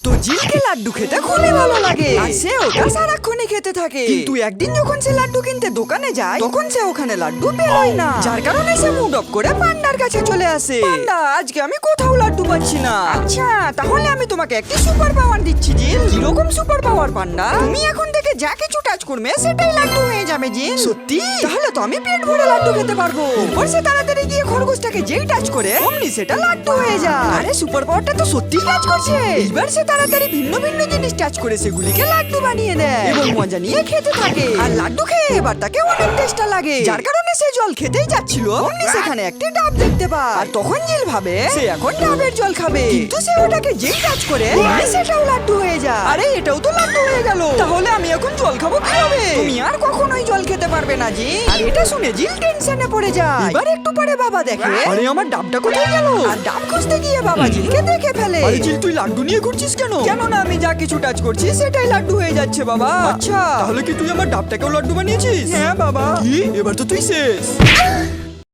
তো জিলকে লাড্ডু খেতে খুবই ভালো লাগে আর সে ওটা সারাক্ষণই খেতে থাকে। কিন্তু একদিন যখন সে লাড্ডু কিনতে দোকানে যায় তখন সে ওখানে লাড্ডু পেলই না, যার কারণে সে মুড অফ করে পান্ডার কাছে চলে আসে। পান্ডা, আজকে আমি কোথাও লাড্ডু পাচ্ছি না। আচ্ছা, তাহলে আমি তোমাকে একটি সুপার পাওয়ার দিচ্ছি জিল। কিরকম সুপার পাওয়ার পান্ডা? তুমি এখন থেকে যা কিছু টাচ করবে সেটাই লাড্ডু হয়ে যাবে জিল। সত্যি? তাহলে তো আমি পেট ভরে লাড্ডু খেতে পারবো। এরপর সে তাড়াতাড়ি গিয়ে খরগোশটাকে যেই টাচ করে অমনি সেটা লাড্ডু হয়ে যায়। আরে সুপার পাওয়ারটা তো সত্যিই কাজ করছে। এবার সে তাড়াতাড়ি ভিন্ন ভিন্ন জিনিস টাচ করে সেগুলিকে লাড্ডু বানিয়ে দেয় এবং মজা নিয়ে খেতে থাকে। আর লাড্ডু খেয়ে এবার তাকে অনেক টেস্টা লাগে, যার কারণে সে জল খেতেই যাচ্ছিল অমনি সেখানে একটি ডাব দেখতে পায়। আর তখন জিল ভাবে সে এখন ডাবের জল খাবে, কিন্তু সে ওটাকে যেই টাচ করে অমনি সেটাও লাড্ডু হয়ে যায়। আরে এটাও তো লাড্ডু হয়ে গেল, তাহলে আমি এখন জল খাবো কিভাবে? তুমি আর কখনোই জল খেতে পারবে না জি। আর এটা শুনে জিল টেনশনে পড়ে যায়। এবার একটু পরে বাবা দেখে আরে আমার ডাবটা কোথায় গেল। আর ডাব খুঁজতে গিয়ে বাবা জিলকে দেখে ফেলে। আরে জিল, তুই লাড্ডু নিয়ে ঘুরছিস কেন? কেন না আমি যা কিছু টাচ করছি সেটাই লাড্ডু হয়ে যাচ্ছে বাবা। আচ্ছা, তাহলে কি তুই আমার ডাবটাকেও লাড্ডু বানিয়েছিস? হ্যাঁ বাবা। কি? এবার তো তুই শেষ।